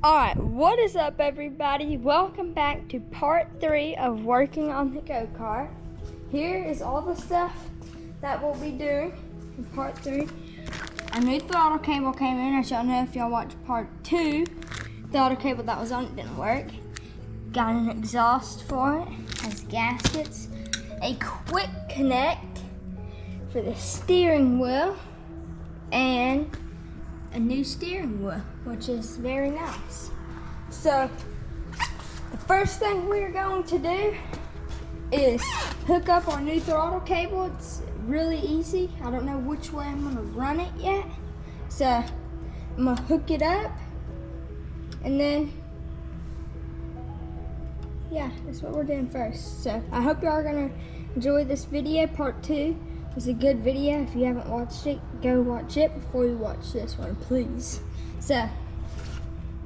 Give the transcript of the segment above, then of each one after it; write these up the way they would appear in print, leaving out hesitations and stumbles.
Alright, what is up everybody? Welcome back to part 3 of working on the go-kart. Here is all the stuff that we'll be doing in part 3. Our new throttle cable came in. I don't know if y'all watched part 2. The throttle cable that was on it didn't work. Got an exhaust for it, has gaskets, a quick connect for the steering wheel, and a new steering wheel, which is very nice. So the first thing we're going to do is hook up our new throttle cable. It's really easy. I don't know which way I'm gonna run it yet. So I'm gonna hook it up and then, yeah, that's what we're doing first. So I hope y'all are gonna enjoy this video. Part 2 was a good video. If you haven't watched it, go watch it before you watch this one, please. So,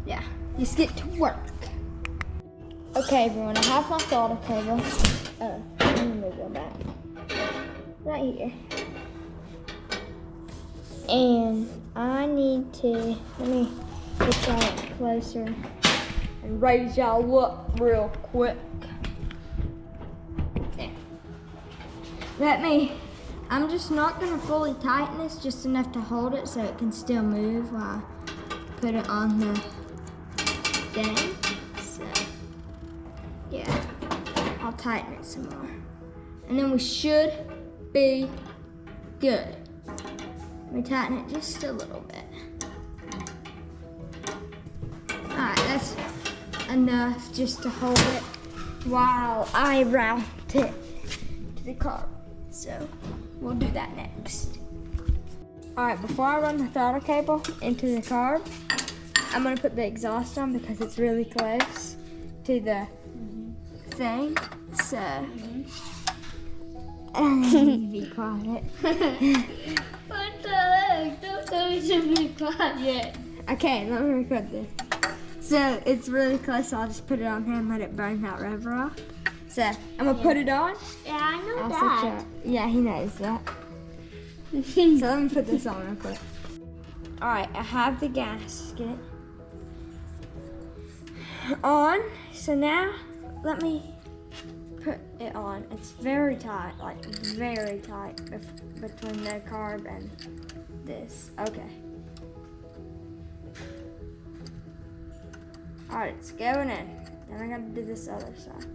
yeah, let's get to work. Okay, everyone, I have my throttle cable. Let me go back. Right here. And I need to, let me get y'all closer and raise y'all up real quick. There. I'm just not gonna fully tighten this, just enough to hold it so it can still move while I put it on the thing. So, yeah, I'll tighten it some more. And then we should be good. Let me tighten it just a little bit. All right, that's enough just to hold it while I route it to the car. So we'll do that next. All right, before I run the throttle cable into the carb, I'm gonna put the exhaust on because it's really close to the thing. So, be quiet. What the heck? Don't tell me to be quiet. Okay, let me record this. So it's really close, so I'll just put it on here and let it burn that rubber off. So I'm gonna put it on. Yeah, I know that. Yeah, he knows that. So let me put this on real quick. All right, I have the gasket on. So now let me put it on. It's very tight, like very tight between the carb and this. Okay. All right, it's going in. Then I gotta do this other side.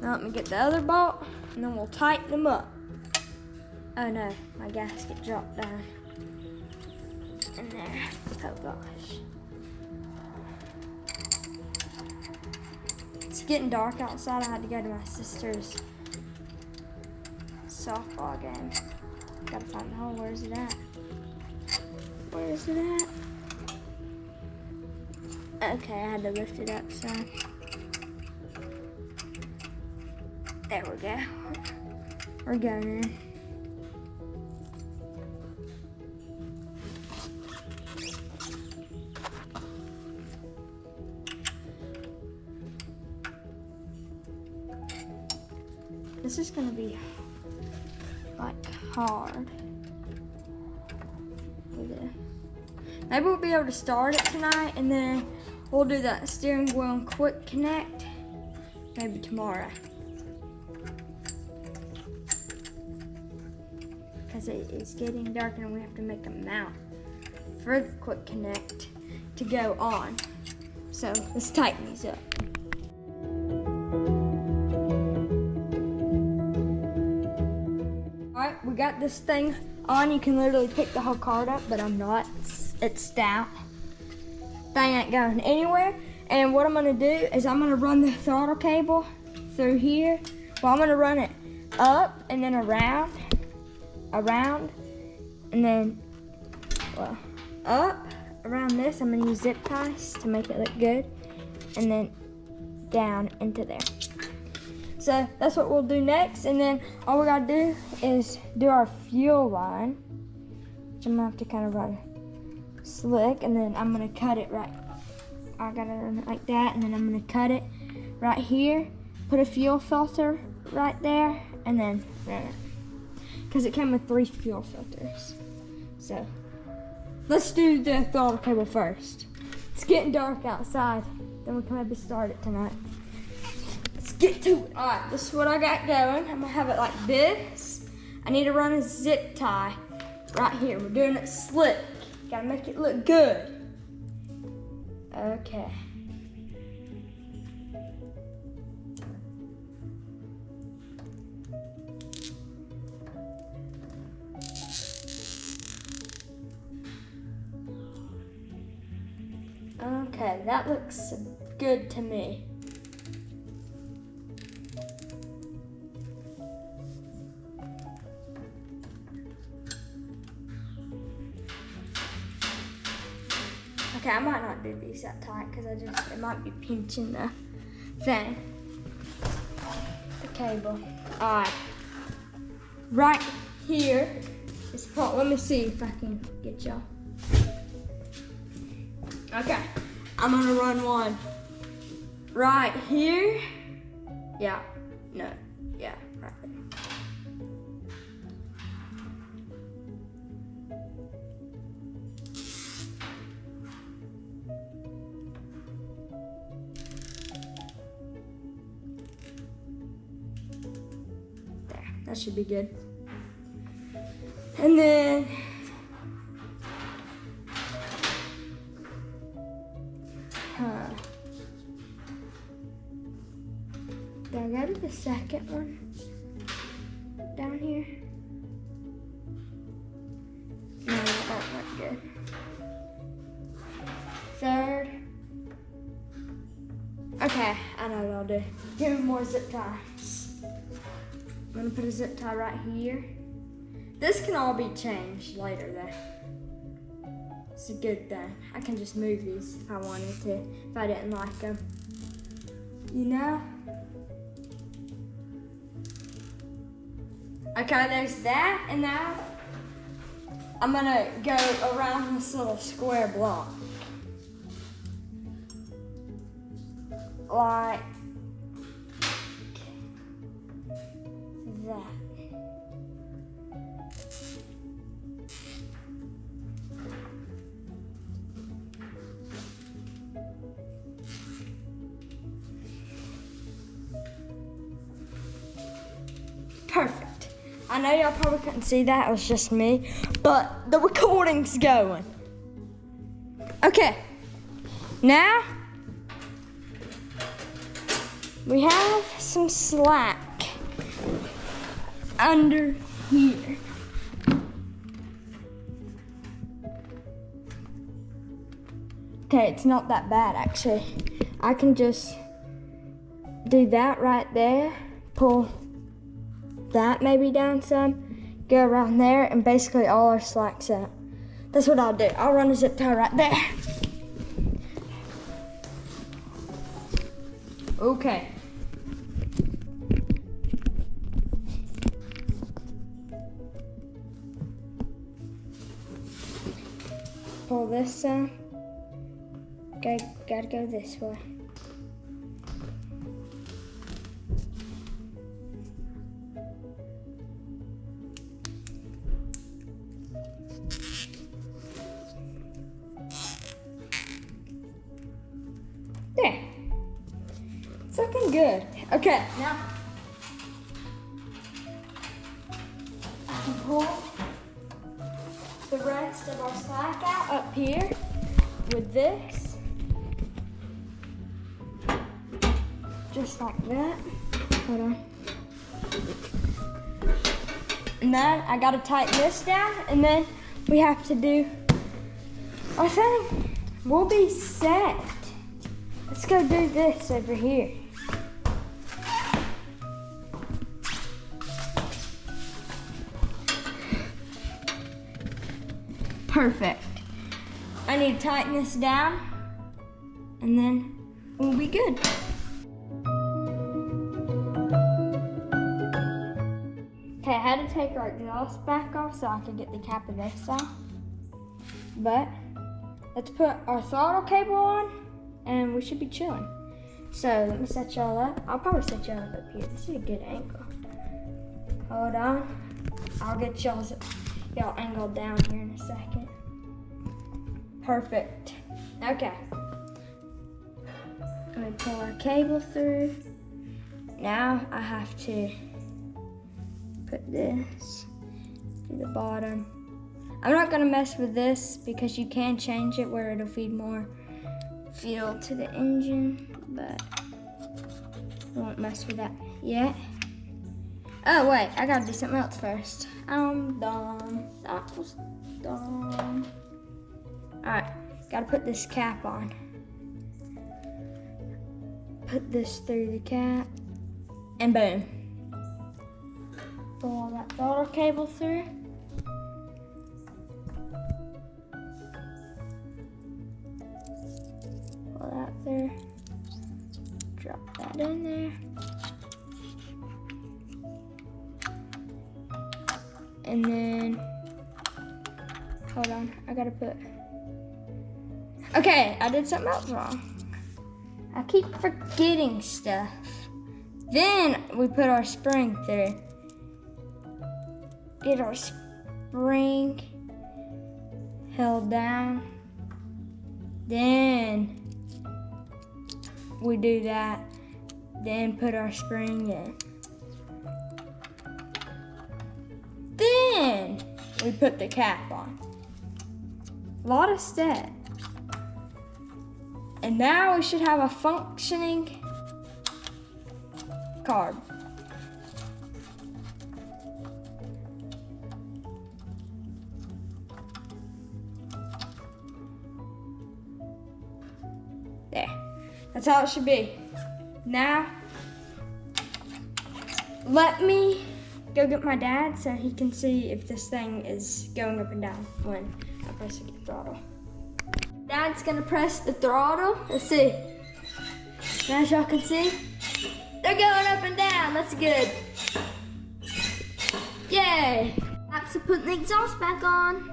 Now let me get the other bolt, and then we'll tighten them up. Oh no, my gasket dropped down in there. Oh gosh. It's getting dark outside. I had to go to my sister's softball game. Gotta find the hole. Where's it at? Where is it at? Okay, I had to lift it up, so. There we go. We're going in. This is gonna be like hard. Maybe we'll be able to start it tonight and then we'll do that steering wheel and quick connect maybe tomorrow. Because it is getting dark and we have to make a mount for the quick connect to go on. So let's tighten these up. Alright, we got this thing on. You can literally pick the whole card up, but I'm not. It's stout. Thing ain't going anywhere. And what I'm gonna do is I'm gonna run the throttle cable through here. Well, I'm gonna run it up and then around, and then, well, up around this. I'm gonna use zip ties to make it look good, and then down into there. So that's what we'll do next, and then all we gotta do is do our fuel line, which I'm gonna have to kind of run slick, and then I'm gonna cut it right. I gotta run it like that, and then I'm gonna cut it right here, put a fuel filter right there, and then run it. Because it came with 3 fuel filters. So let's do the throttle cable first. It's getting dark outside. Then we can maybe start it tonight. Let's get to it. All right, this is what I got going. I'm gonna have it like this. I need to run a zip tie right here. We're doing it slick. Gotta make it look good. Okay. Okay, that looks good to me. Okay, I might not do these that tight because it might be pinching the thing. The cable. Alright. Right here is the part. Let me see if I can get y'all. Okay, I'm gonna run one right here. Yeah, no, yeah, right there. There, that should be good. And then do I go to the second one down here? No, that won't work good. Third. Okay, I know what I'll do. Give me more zip ties. I'm gonna put a zip tie right here. This can all be changed later though. It's a good thing. I can just move these if I wanted to, if I didn't like them. You know? Okay, there's that, and now I'm gonna go around this little square block. Like that. Perfect. I know y'all probably couldn't see that, it was just me, but the recording's going. Okay, now we have some slack under here. Okay, it's not that bad actually. I can just do that right there, pull that maybe down some, go around there, and basically all our slack's out. That's what I'll do. I'll run a zip tie right there. Okay. Pull this out. Gotta go this way. There. It's looking good. Okay, now I can pull the rest of our slack out up here with this. Just like that. Hold on. And then I gotta tighten this down, and then we have to do our thing. We'll be set. Let's go do this over here. Perfect. I need to tighten this down, and then we'll be good. Okay, I had to take our exhaust back off so I could get the cap of this off. But let's put our throttle cable on, and we should be chilling. So let me set y'all up. I'll probably set y'all up here. This is a good angle. Hold on. I'll get y'all get all angled down here in a second. Perfect. Okay. Let me pull our cable through. Now I have to put this to the bottom. I'm not gonna mess with this because you can change it where it'll feed more fuel to the engine, but I won't mess with that yet. Oh wait, I gotta do something else first. I'm dumb. That was dumb. Alright, gotta put this cap on. Put this through the cap, and boom. Pull all that throttle cable through. Pull that through. Drop that in there. And then, hold on, I gotta put, okay, I did something else wrong. I keep forgetting stuff. Then we put our spring through. Get our spring held down. Then we do that. Then put our spring in. Then we put the cap on. A lot of steps. And now we should have a functioning card. There. That's how it should be. Now, let me go get my dad so he can see if this thing is going up and down when I press the throttle. Dad's gonna press the throttle. Let's see. As y'all can see, they're going up and down. That's good. Yay! Have to put the exhaust back on.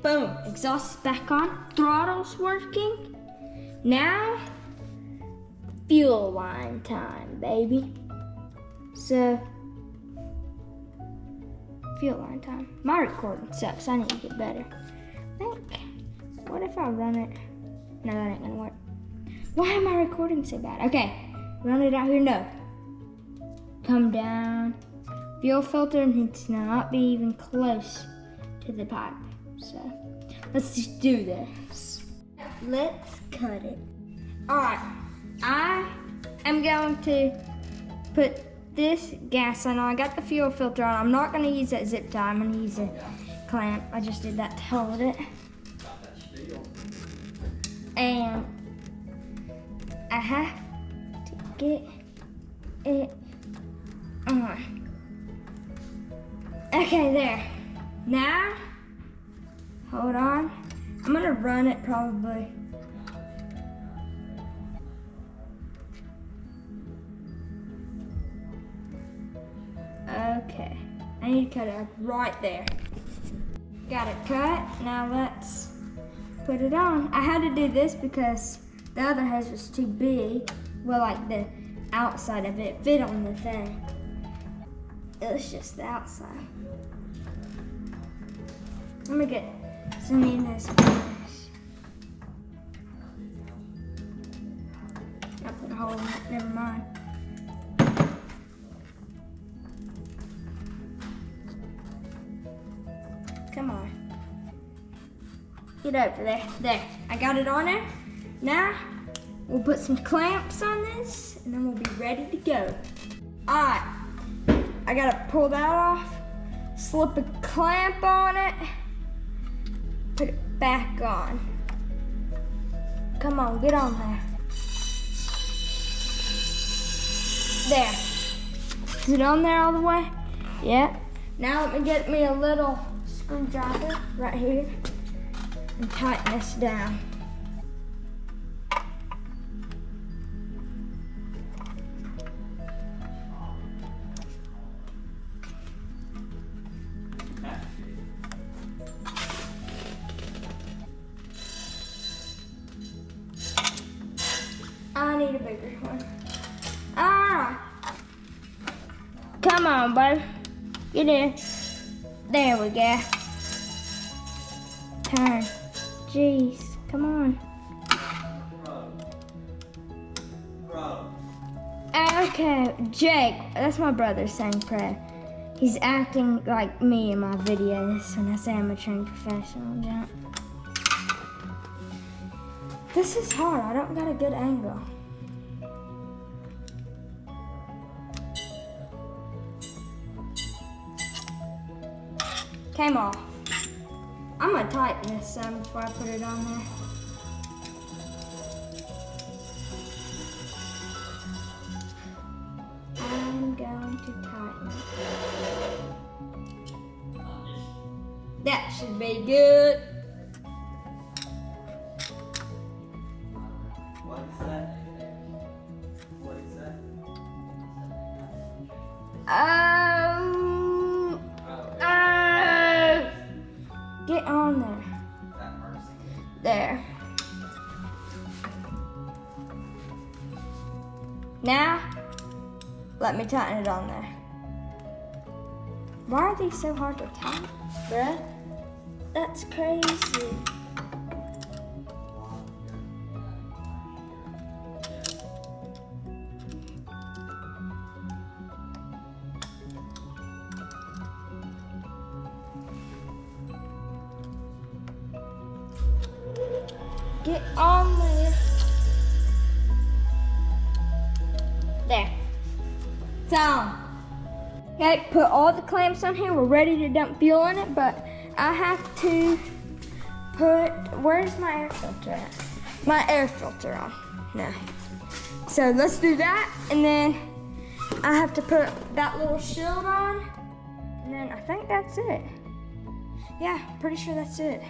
Boom, exhaust is back on, throttle's working. Now, fuel line time, baby. So, fuel line time. My recording sucks, I need to get better. What if I run it? No, that ain't gonna work. Why am I recording so bad? Okay, run it out here, no. Come down. Fuel filter needs to not be even close to the pipe. So, let's just do this. Let's cut it. Alright, I am going to put this gas on. I got the fuel filter on. I'm not going to use that zip tie. I'm going to use a clamp. I just did that to hold it. And I have to get it on. Okay, there. Now, hold on. I'm gonna run it probably. Okay. I need to cut it right there. Got it cut. Now let's put it on. I had to do this because the other hose was too big. Well, like the outside of it fit on the thing. It was just the outside. Let me get some in this first. I put a hole in it, never mind. Come on. Get over there. There, I got it on there. Now, we'll put some clamps on this and then we'll be ready to go. All right, I gotta pull that off, slip a clamp on it, put it back on. Come on, get on there. There. Is it on there all the way? Yeah. Now let me get me a little screwdriver right here and tighten this down. on, bud. Get in. There we go. Turn. Jeez, come on. Okay, Jake, that's my brother saying prayer. He's acting like me in my videos when I say I'm a trained professional jump. This is hard, I don't got a good angle. Came off. I'm gonna tighten this some before I put it on there. I'm going to tighten it. That should be good. What is that? What is that? Get on there. That mercy. There. Now, let me tighten it on there. Why are these so hard to tighten, bruh? That's crazy. Get on there. There. It's on. Okay, put all the clamps on here. We're ready to dump fuel in it, but I have to put, where's my air filter at? My air filter on now. So let's do that, and then I have to put that little shield on, and then I think that's it. Yeah, pretty sure that's it.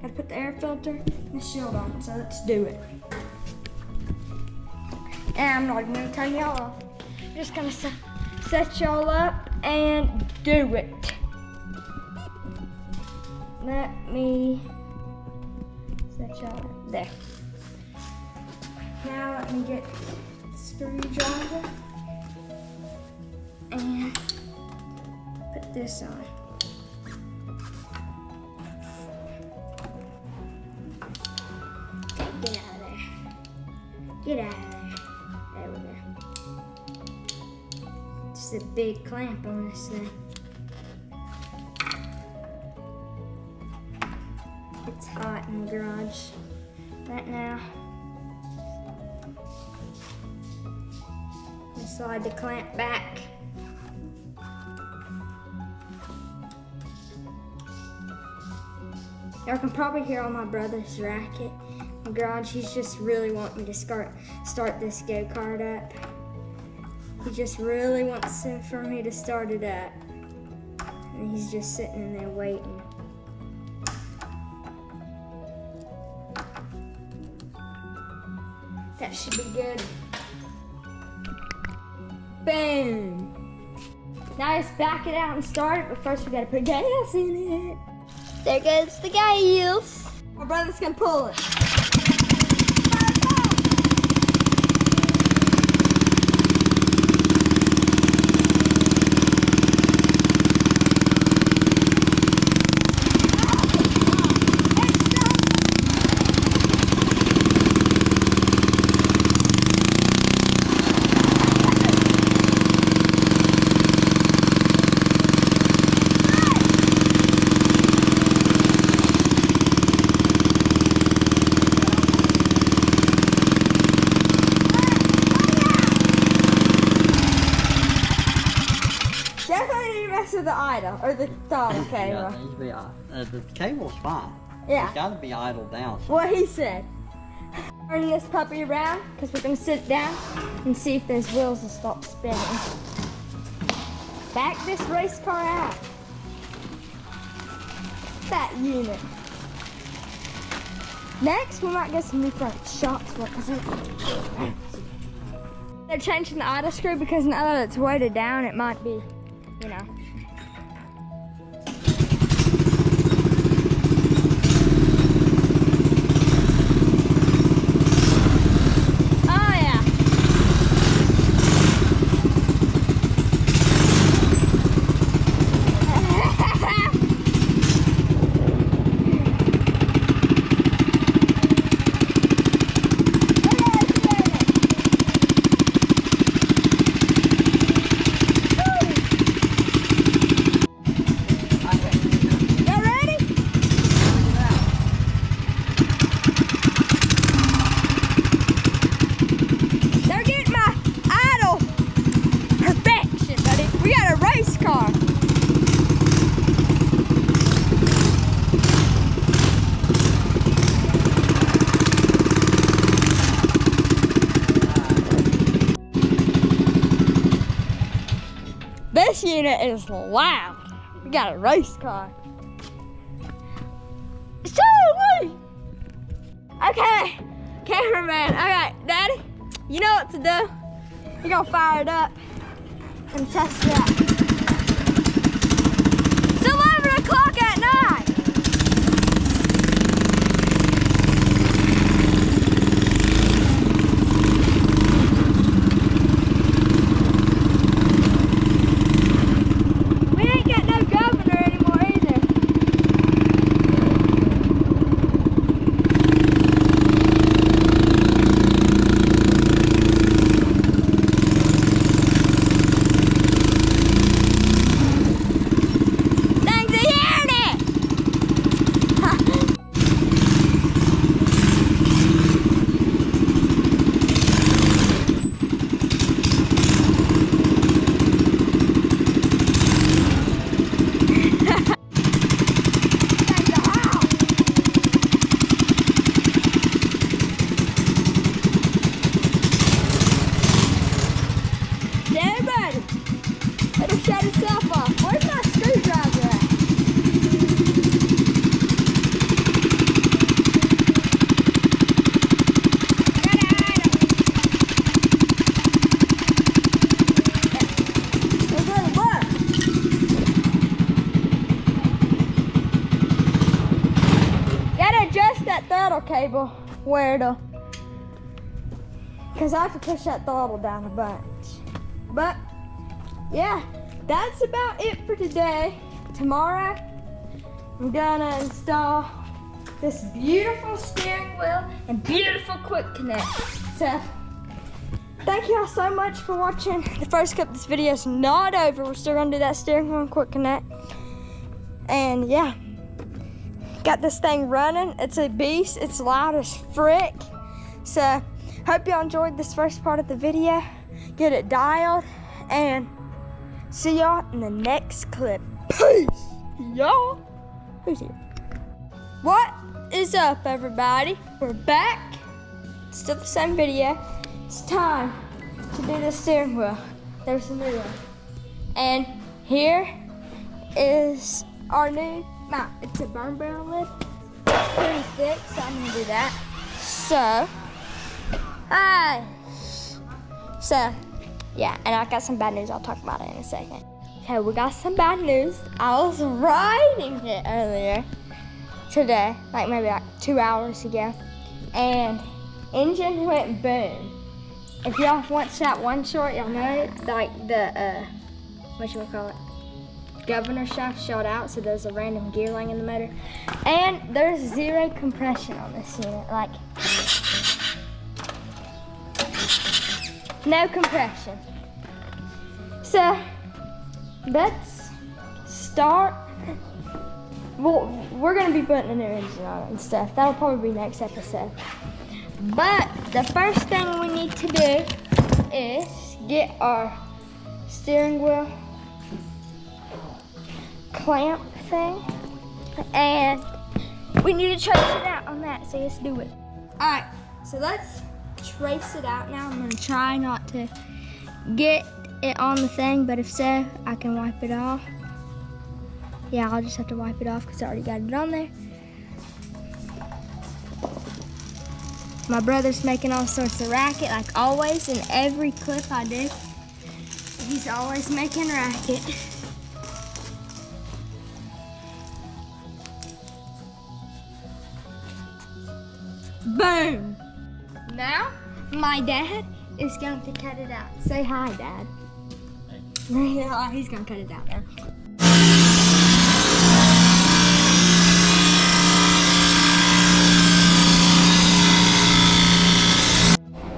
Gotta put the air filter and the shield on, so let's do it. And I'm not even gonna turn y'all off. I'm just gonna set y'all up and do it. Let me set y'all up. There. Now let me get the screwdriver and put this on. Get out of there. Get out of there. There we go. Just a big clamp on this thing. It's hot in the garage right now. Let me slide the clamp back. Y'all can probably hear all my brother's racket in the garage. He's just really wanting me to start this go-kart up. He just really wants for me to start it up. And he's just sitting in there waiting. That should be good. Boom. Now let's back it out and start it, but first we gotta put gas in it. There goes the gas. My brother's gonna pull it. Definitely need to mess with the idle or the throttle cable. Yeah, it needs to be, the cable's fine. Yeah. It's got to be idled down. What he said. Turn this puppy around because we're going to sit down and see if those wheels will stop spinning. Back this race car out. That unit. Next, we might get some new front shocks for it because they're changing the idle screw because now that it's weighted down, it might be, you know. Oh yeah. unit is loud. We got a race car. Sweet! Okay, cameraman. Okay, Daddy, you know what to do. You're gonna fire it up and test it out. It's 11 o'clock at night. We ain't got no governor anymore either. It'll shut itself off. Where's my screwdriver at? It doesn't work. Gotta adjust that throttle cable where it'll, because I have to push that throttle down a bunch. But yeah, that's about it for today. Tomorrow, I'm gonna install this beautiful steering wheel and beautiful quick connect. So, thank you all so much for watching. The first clip of this video is not over. We're still gonna do that steering wheel and quick connect. And yeah, got this thing running. It's a beast. It's loud as frick. So, hope y'all enjoyed this first part of the video. Get it dialed, and see y'all in the next clip. Peace, y'all. Who's here? What is up, everybody? We're back. Still the same video. It's time to do the steering wheel. There's a new one. And here is our new mount. It's a burn barrel lid. It's pretty thick, so I'm gonna do that. So, yeah, and I got some bad news. I'll talk about it in a second. Okay, we got some bad news. I was riding it earlier today, maybe 2 hours ago, and engine went boom. If y'all watched that one short, y'all know it, the governor shaft shot out, so there's a random gear line in the motor, and there's 0 compression on this unit, no compression. So let's start. Well, we're gonna be putting a new engine on it and stuff. That'll probably be next episode. But the first thing we need to do is get our steering wheel clamp thing, and we need to trace it out on that, so let's do it. All right, so let's trace it out now. I'm gonna try not to get it on the thing, but if so, I can wipe it off. Yeah, I'll just have to wipe it off because I already got it on there. My brother's making all sorts of racket, like always, in every clip I do. He's always making racket. Boom! Now, my dad is going to cut it out. Say hi, Dad. He's going to cut it out now.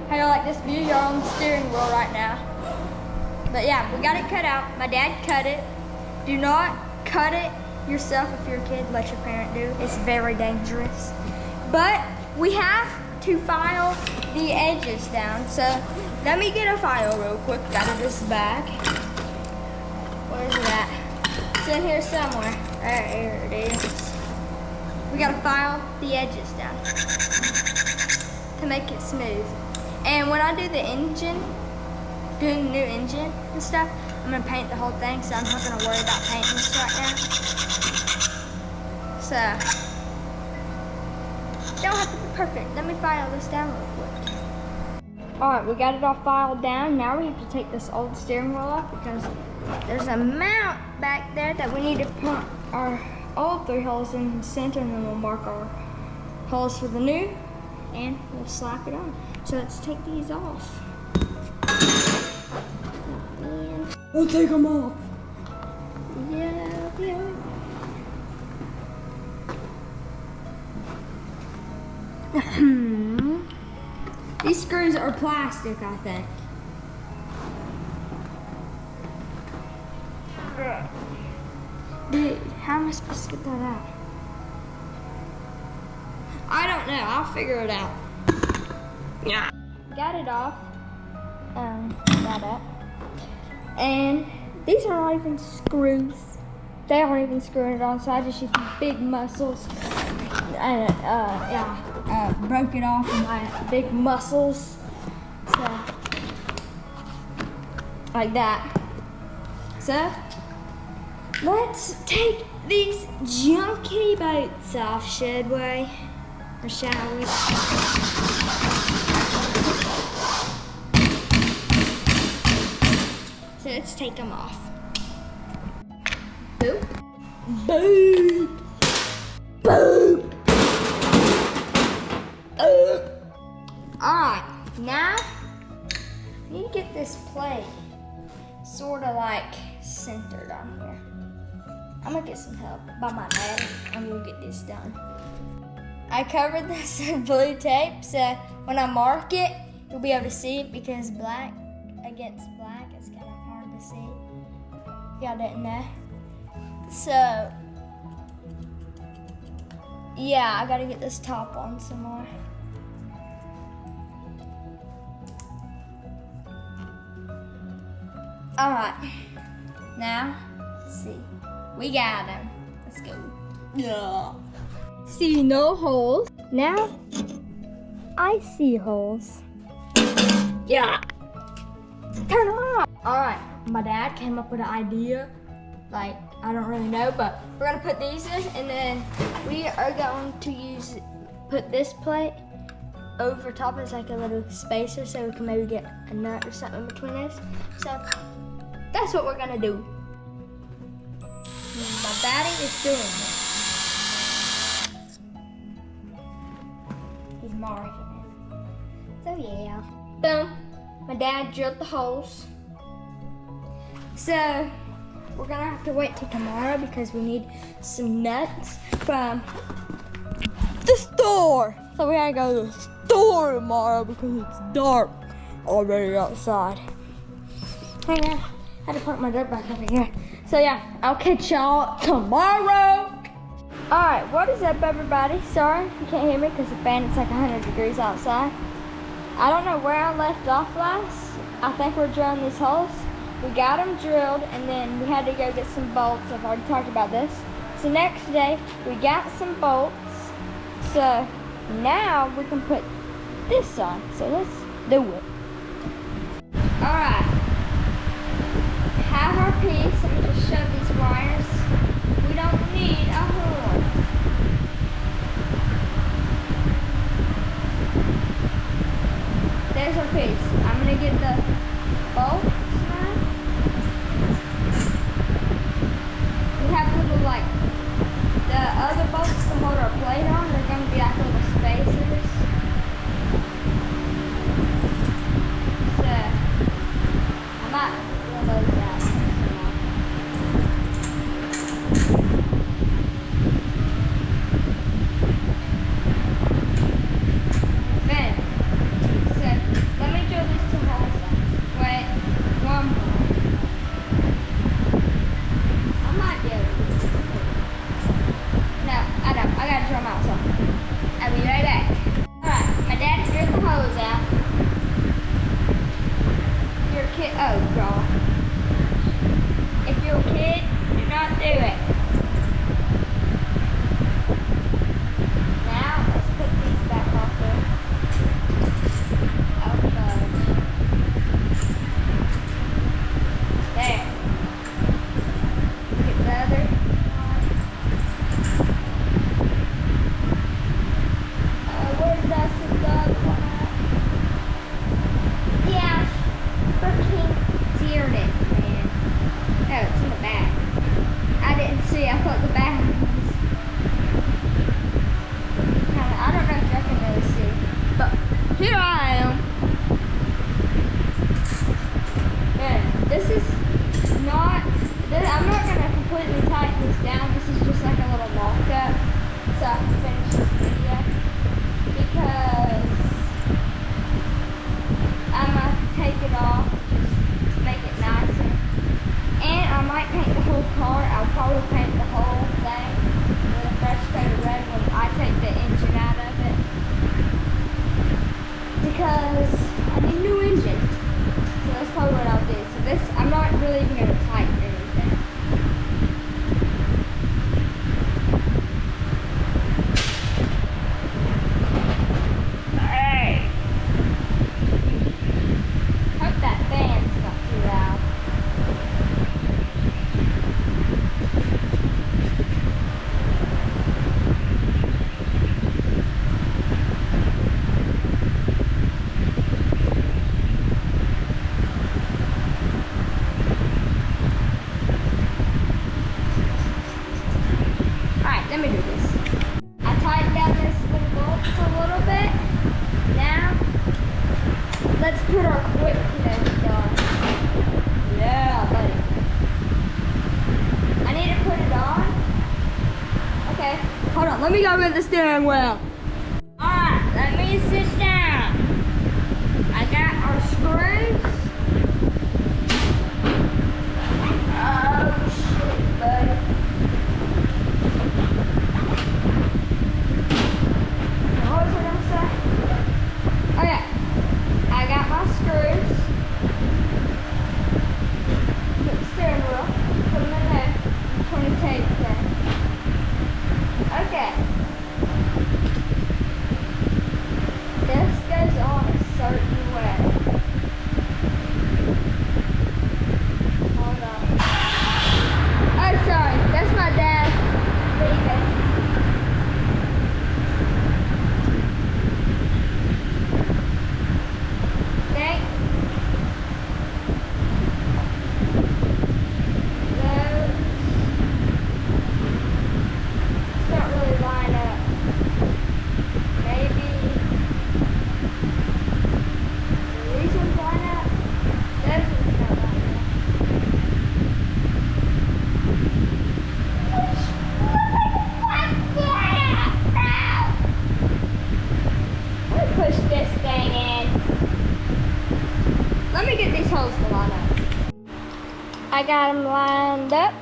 How y'all like this view? You're on the steering wheel right now. But yeah, we got it cut out. My dad cut it. Do not cut it yourself if you're a kid. Let your parent do. It's very dangerous. But we have to file the edges down. So let me get a file real quick out of this bag. Where's it at? It's in here somewhere. There it is. We gotta file the edges down to make it smooth. And when I do the engine, doing the new engine and stuff, I'm gonna paint the whole thing, so I'm not gonna worry about painting this right now. So, don't have to be perfect. Let me file this down real quick. All right, we got it all filed down. Now we have to take this old steering wheel off because there's a mount back there that we need to put our old 3 holes in the center, and then we'll mark our holes for the new, and we'll slap it on. So let's take these off. We'll take them off. Yeah. These screws are plastic, I think. Dude, how am I supposed to get that out? I don't know. I'll figure it out. Yeah. Got it off. Got it. And these are not even screws. They aren't even screwing it on, so I just used big muscles. And broke it off with my big muscles. So, like that. So, let's take these junky bolts off, should we? Or shall we? So let's take them off. Boop. Boop. Boop. Alright, now we need to get this plate sort of like centered on here. I'm gonna get some help by my dad and we'll get this done. I covered this in blue tape, so when I mark it, you'll be able to see it because black against black is kind of hard to see. Y'all didn't know. So, yeah, I gotta get this top on some more. Alright, now, let's see. We got him. Let's go. Yeah. See no holes. Now, I see holes. Yeah. Turn them off. Alright, my dad came up with an idea. Like, I don't really know, but we're gonna put these in, and then we are going to put this plate over top as like a little spacer so we can maybe get a nut or something between this. So, that's what we're gonna do. My daddy is doing this. He's marking it. So yeah. Boom. My dad drilled the holes. So we're gonna have to wait till tomorrow because we need some nuts from the store. So we gotta go to the store tomorrow because it's dark already outside. Hang on. I had to park my dirt bike over here. So yeah, I'll catch y'all tomorrow. Alright, what is up everybody? Sorry if you can't hear me because the fan is like 100 degrees outside. I don't know where I left off last. I think we're drilling these holes. We got them drilled and then we had to go get some bolts. I've already talked about this. So next day, we got some bolts. So now we can put this on. So let's do it. Alright. Have our piece. Let me just shove these wires. We don't need a horn. There's our piece. I'm gonna get the bolts now. We have little like the other bolts to hold our plate on. They're gonna be like little spacers. So I might pull those out. let me go get the steering wheel. Alright, let me sit down. I got our screws. Oh shit, buddy. What was I gonna say? Okay, I got my screws. Put the steering wheel, put them in there, turn the tape there. Okay. This goes on a certain way. Hold on. Oh, sorry. That's my dad leaving. Okay. Those don't really line up. Maybe these ones line up. Those ones don't line up. Let me push this thing in. Let me get these holes to line up. I got them lined up.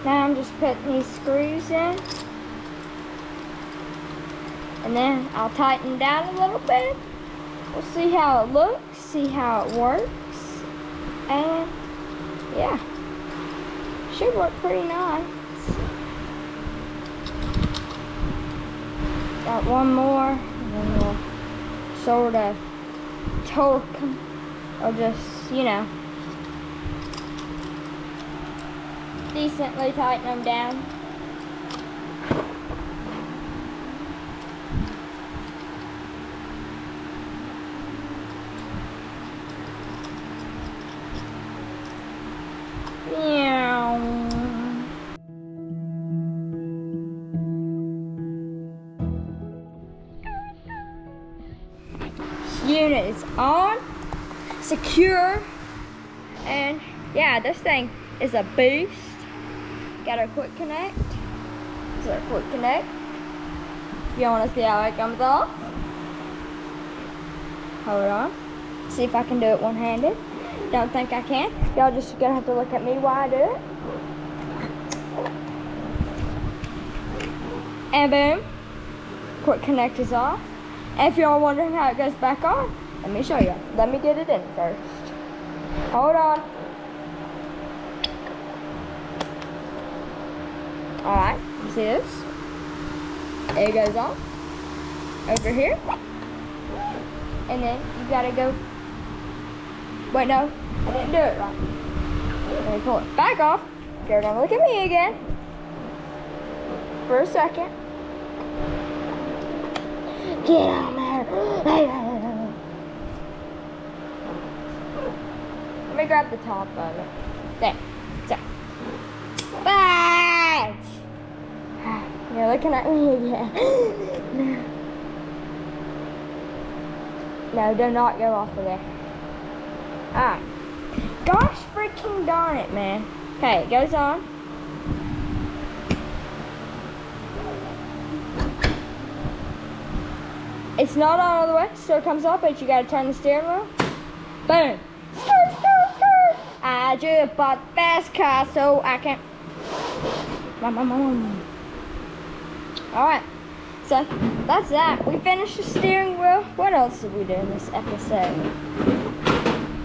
Now I'm just putting these screws in. And then I'll tighten down a little bit. We'll see how it looks, see how it works. And yeah, should work pretty nice. Got one more, and then we'll sort of torque them, or just, you know, decently tighten them down. Unit is on, secure, and yeah, this thing is a beast. Got our quick connect. This is our quick connect. You want to see how it comes off? Hold on. See if I can do it one-handed. Don't think I can. Y'all just gonna have to look at me while I do it. And boom. Quick connect is off. And if y'all wondering how it goes back on, let me show you. Let me get it in first. Hold on. Alright, see this? It goes on. Over here. And then you gotta go. Wait, no, I didn't do it right. Let me pull it back off. You're gonna look at me again. For a second. Get on there. Let me grab the top of it. There. So. Bye. You're looking at me again. No, do not go off of there. Alright. Gosh freaking darn it, man. Okay, it goes on. It's not on all the way, so it comes off, but you gotta turn the steering wheel. Boom. Skirt, skirt, skirt. I just bought the fast car, so I can. Alright, so that's that. We finished the steering wheel. What else did we do in this episode?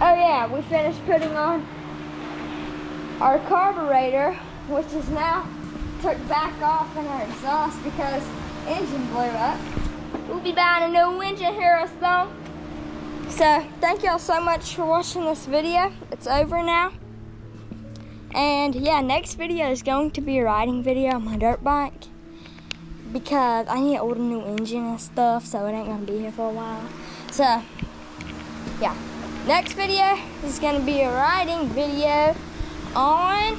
Oh yeah, we finished putting on our carburetor, which is now took back off in our exhaust because engine blew up. We'll be buying a new engine here soon. So thank y'all so much for watching this video. It's over now. And yeah, next video is going to be a riding video on my dirt bike because I need to order a new engine and stuff, so it ain't gonna be here for a while. So yeah, next video is gonna be a riding video on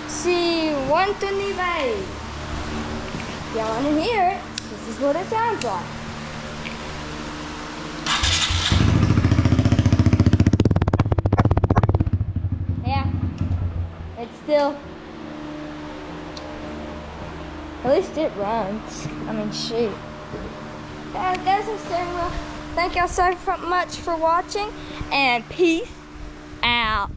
C125. Y'all wanna hear it? This is what it sounds like. Yeah, it's still At least it runs. I mean, shoot. There's the steering wheel. Thank y'all so much for watching, and peace out.